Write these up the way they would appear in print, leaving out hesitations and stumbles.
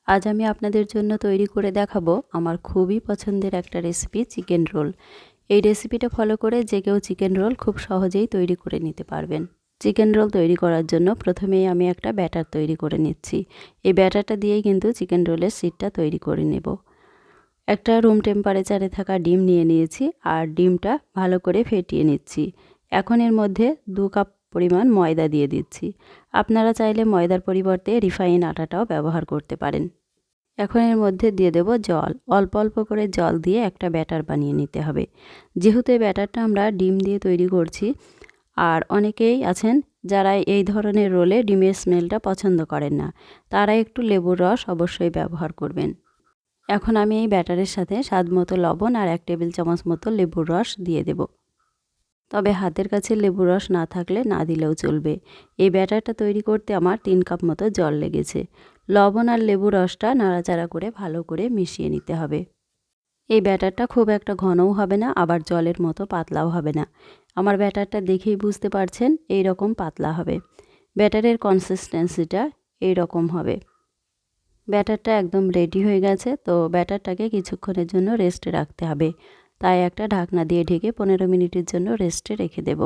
আজ আমি আপনাদের জন্য তৈরি করে দেখাবো আমার খুবই পছন্দের একটা রেসিপি, চিকেন রোল। এই রেসিপিটা ফলো করে যে কেউ চিকেন রোল খুব সহজেই তৈরি করে নিতে পারবেন। চিকেন রোল তৈরি করার জন্য প্রথমেই আমি একটা ব্যাটার তৈরি করে নিচ্ছি। এই ব্যাটারটা দিয়েই কিন্তু চিকেন রোলের শিটটা তৈরি করে নেব। একটা রুম টেম্পারেচারে থাকা ডিম নিয়ে নিয়েছি আর ডিমটা ভালো করে ফেটিয়ে নিচ্ছি। এখন এর মধ্যে 2 কাপ পরিমাণ ময়দা দিয়ে দিচ্ছি। আপনারা চাইলে ময়দার পরিবর্তে রিফাইন আটাটাও ব্যবহার করতে পারেন। এখন এর মধ্যে দিয়ে দেব জল। অল্প অল্প করে জল দিয়ে একটা ব্যাটার বানিয়ে নিতে হবে। যেহেতু এই ব্যাটারটা আমরা ডিম দিয়ে তৈরি করছি, আর অনেকেই আছেন যারা এই ধরনের রোলে ডিমের স্মেলটা পছন্দ করেন না, তারা একটু লেবুর রস অবশ্যই ব্যবহার করবেন। এখন আমি এই ব্যাটারের সাথে স্বাদ মতো লবণ আর 1 টেবিল চামচ মতো লেবুর রস দিয়ে দেব। তবে হাতের কাছে লেবুর রস না থাকলে না দিলেও চলবে। এই ব্যাটারটা তৈরি করতে আমার 3 কাপ মতো জল লেগেছে। লবণ আর লেবুর রসটা নাড়াচাড়া করে ভালো করে মিশিয়ে নিতে হবে। এই ব্যাটারটা খুব একটা ঘনও হবে না, আবার জলের মতো পাতলাও হবে না। আমার ব্যাটারটা দেখেই বুঝতে পারছেন এই রকম পাতলা হবে। ব্যাটারের কনসিস্টেন্সিটা এই রকম হবে। ব্যাটারটা একদম রেডি হয়ে গেছে। তো ব্যাটারটাকে কিছুক্ষণের জন্য রেস্টে রাখতে হবে। তাই একটা ঢাকনা দিয়ে ঢেকে 15 মিনিটের জন্য রেস্টে রেখে দেব।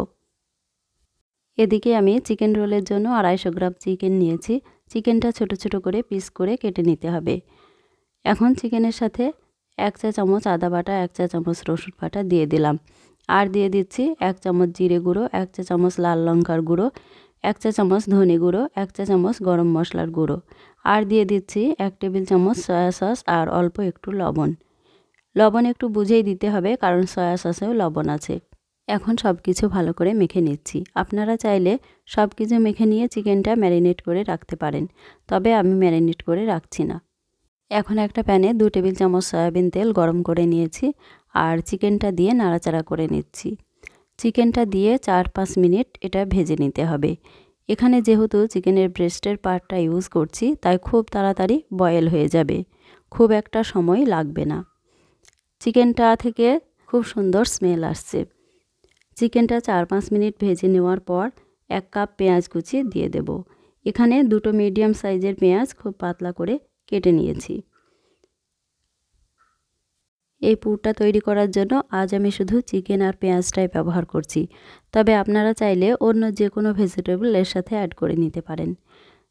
এদিকে আমি চিকেন রোলের জন্য 250 গ্রাম চিকেন নিয়েছি। চিকেনটা ছোট ছোট করে পিস করে কেটে নিতে হবে। এখন চিকেনের সাথে 1 চা চামচ আদা বাটা, 1 চা চামচ রসুন বাটা দিয়ে দিলাম। আর দিয়ে দিচ্ছি 1 চামচ জিরে গুঁড়ো, 1 চা চামচ লাল লঙ্কার গুঁড়ো, 1 চা চামচ ধনে গুঁড়ো, 1 চা চামচ গরম মশলার গুঁড়ো। আর দিয়ে দিচ্ছি 1 টেবিল চামচ সয়া সস আর অল্প একটু লবণ। লবণ একটু বুঝেই দিতে হবে, কারণ সয়া সসেও লবণ আছে। এখন সব কিছু ভালো করে মেখে নিচ্ছি। আপনারা চাইলে সব কিছু মেখে নিয়ে চিকেনটা ম্যারিনেট করে রাখতে পারেন, তবে আমি ম্যারিনেট করে রাখছি না। এখন একটা প্যানে 2 টেবিল চামচ সয়াবিন তেল গরম করে নিয়েছি আর চিকেনটা দিয়ে নাড়াচাড়া করে নিচ্ছি। চিকেনটা দিয়ে 4-5 মিনিট এটা ভেজে নিতে হবে। এখানে যেহেতু চিকেনের ব্রেস্টের পার্টটা ইউজ করছি, তাই খুব তাড়াতাড়ি বয়েল হয়ে যাবে, খুব একটা সময় লাগবে না। চিকেনটা থেকে খুব সুন্দর স্মেল আসছে। চিকেনটা 4-5 মিনিট ভেজে নেওয়ার পর 1 কাপ পেঁয়াজ কুচি দিয়ে দেব। এখানে 2টো মিডিয়াম সাইজের পেঁয়াজ খুব পাতলা করে কেটে নিয়েছি। এই পুরটা তৈরি করার জন্য আজ আমি শুধু চিকেন আর পেঁয়াজটাই ব্যবহার করছি, তবে আপনারা চাইলে অন্য যে কোনো ভেজিটেবল এর সাথে অ্যাড করে নিতে পারেন।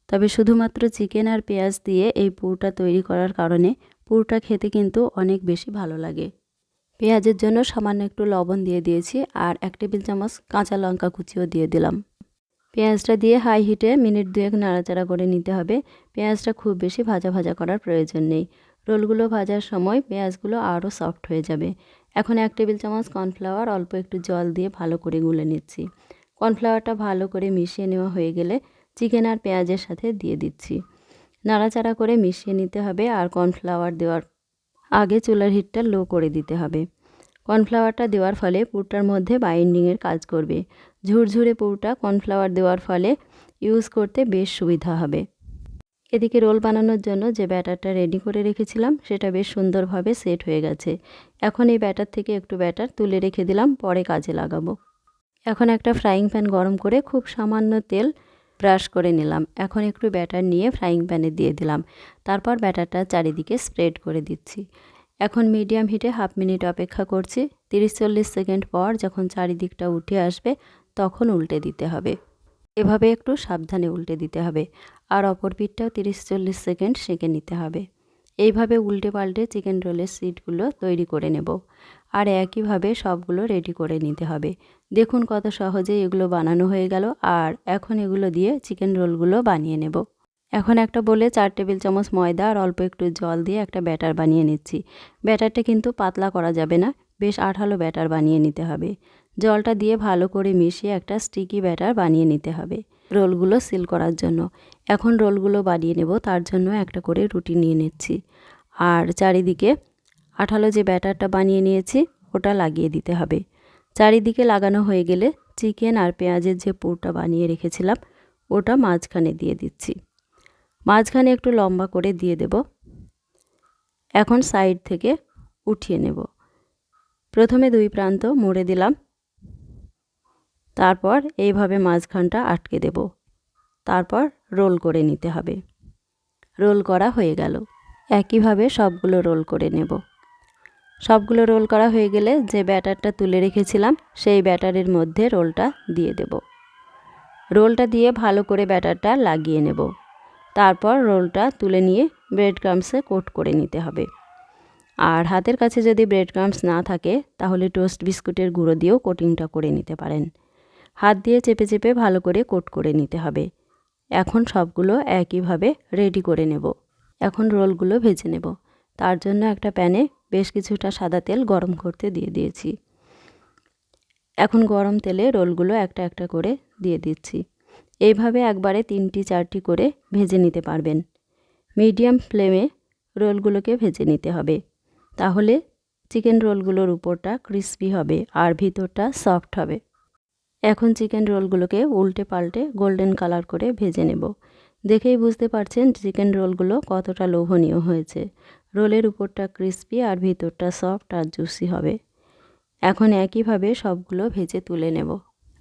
তবে শুধুমাত্র চিকেন আর পেঁয়াজ দিয়ে এই পুরটা তৈরি করার কারণে পুরটা খেতে কিন্তু অনেক বেশি ভালো লাগে। পেঁয়াজের জন্য সামান্য একটু লবণ দিয়ে দিয়েছি আর 1 টেবিল চামচ কাঁচা লঙ্কা কুচিও দিয়ে দিলাম। পেঁয়াজটা দিয়ে হাই হিটে মিনিট 2 নাড়াচাড়া করে নিতে হবে। পেঁয়াজটা খুব বেশি ভাজা ভাজা করার প্রয়োজন নেই। রোলগুলো ভাজার সময় পেঁয়াজগুলো আরও সফট হয়ে যাবে। এখন 1 টেবিল চামচ কর্নফ্লাওয়ার অল্প একটু জল দিয়ে ভালো করে গুলে নিচ্ছি। কর্নফ্লাওয়ারটা ভালো করে মিশিয়ে নেওয়া হয়ে গেলে চিকেন আর পেঁয়াজের সাথে দিয়ে দিচ্ছি। নাড়াচাড়া করে মিশিয়ে নিতে হবে আর কর্নফ্লাওয়ার দেওয়ার আগে চুলার হিটটা লো করে দিতে হবে। কর্নফ্লাওয়ারটা দেওয়ার ফলে পুরটার মধ্যে বাইন্ডিংয়ের কাজ করবে। ঝুরঝুরে পুরটা কর্নফ্লাওয়ার দেওয়ার ফলে ইউজ করতে বেশ সুবিধা হবে। এদিকে রোল বানানোর জন্য যে ব্যাটারটা রেডি করে রেখেছিলাম সেটা বেশ সুন্দরভাবে সেট হয়ে গেছে। এখন এই ব্যাটার থেকে একটু ব্যাটার তুলে রেখে দিলাম, পরে কাজে লাগাবো। এখন একটা ফ্রাইং প্যান গরম করে খুব সামান্য তেল ব্রাশ করে নিলাম। এখন একটু ব্যাটার নিয়ে ফ্রাইং প্যানে দিয়ে দিলাম। তারপর ব্যাটারটা চারিদিকে স্প্রেড করে দিচ্ছি। এখন মিডিয়াম হিটে হাফ মিনিট অপেক্ষা করছি। 30-40 সেকেন্ড পর যখন চারিদিকটা উঠে আসবে তখন উল্টে দিতে হবে। এভাবে একটু সাবধানে উল্টে দিতে হবে আর অপর পিঠটাও 30-40 সেকেন্ড সেঁকে নিতে হবে। এইভাবে উল্টে পাল্টে চিকেন রোলের শিটগুলো তৈরি করে নেব আর একইভাবে সবগুলো রেডি করে নিতে হবে। দেখুন কত সহজে এগুলো বানানো হয়ে গেল। আর এখন এগুলো দিয়ে চিকেন রোলগুলো বানিয়ে নেব। এখন একটা বলে 4 টেবিল চামচ ময়দা আর অল্প একটু জল দিয়ে একটা ব্যাটার বানিয়ে নিচ্ছি। ব্যাটারটা কিন্তু পাতলা করা যাবে না, বেশ আঠালো ব্যাটার বানিয়ে নিতে হবে। জলটা দিয়ে ভালো করে মিশিয়ে একটা স্টিকি ব্যাটার বানিয়ে নিতে হবে রোলগুলো সিল করার জন্য। এখন রোলগুলো বানিয়ে নেব, তার জন্য একটা করে রুটি নিয়ে নিচ্ছি আর চারিদিকে আঠালো যে ব্যাটারটা বানিয়ে নিয়েছি ওটা লাগিয়ে দিতে হবে। চারিদিকে লাগানো হয়ে গেলে চিকেন আর পেঁয়াজের যে পুরটা বানিয়ে রেখেছিলাম ওটা মাঝখানে দিয়ে দিচ্ছি। মাঝখানে একটু লম্বা করে দিয়ে দেব। এখন সাইড থেকে উঠিয়ে নেব। প্রথমে 2 প্রান্ত মুড়ে দিলাম, তারপর এইভাবে মাঝখানটা আটকে দেব। তারপর রোল করে নিতে হবে। রোল করা হয়ে গেল। একইভাবে সবগুলো রোল করে নেব। সবগুলো রোল করা হয়ে গেলে যে ব্যাটারটা তুলে রেখেছিলাম সেই ব্যাটারের মধ্যে রোলটা দিয়ে দেব। রোলটা দিয়ে ভালো করে ব্যাটারটা লাগিয়ে নেব। তারপর রোলটা তুলে নিয়ে ব্রেড ক্রাম্বসে কোট করে নিতে হবে। আর হাতের কাছে যদি ব্রেড ক্রাম্বস না থাকে তাহলে টোস্ট বিস্কুটের গুঁড়ো দিয়েও কোটিংটা করে নিতে পারেন। হাত দিয়ে চেপে চেপে ভালো করে কোট করে নিতে হবে। এখন সবগুলো একইভাবে রেডি করে নেব। এখন রোলগুলো ভেজে নেব। তার জন্য একটা প্যানে বেশ কিছুটা সাদা তেল গরম করতে দিয়ে দিয়েছি। এখন গরম তেলে রোলগুলো একটা একটা করে দিয়ে দিচ্ছি। এইভাবে একবারে 3টি 4টি করে ভেজে নিতে পারবেন। মিডিয়াম ফ্লেমে রোলগুলোকে ভেজে নিতে হবে, তাহলে চিকেন রোলগুলোর উপরটা ক্রিস্পি হবে আর ভিতরটা সফট হবে। এখন চিকেন রোলগুলোকে উল্টে পাল্টে গোল্ডেন কালার করে ভেজে নেব। দেখেই বুঝতে পারছেন চিকেন রোলগুলো কতটা লোভনীয় হয়েছে। রোলের উপরটা ক্রিস্পি আর ভিতরটা সফট আর জুসি হবে। এখন একইভাবে সবগুলো ভেজে তুলে নেব।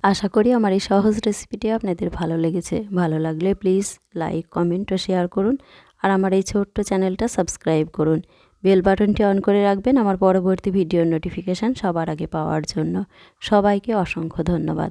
আশা করি আমার এই সহজ রেসিপিটি আপনাদের ভালো লেগেছে। ভালো লাগলে প্লিজ লাইক, কমেন্ট ও শেয়ার করুন। আর আমার এই ছোট্ট চ্যানেলটা সাবস্ক্রাইব করুন। বেল বাটনটি অন করে রাখবেন আমার পরবর্তী ভিডিওর নোটিফিকেশান সবার আগে পাওয়ার জন্য। সবাইকে অসংখ্য ধন্যবাদ।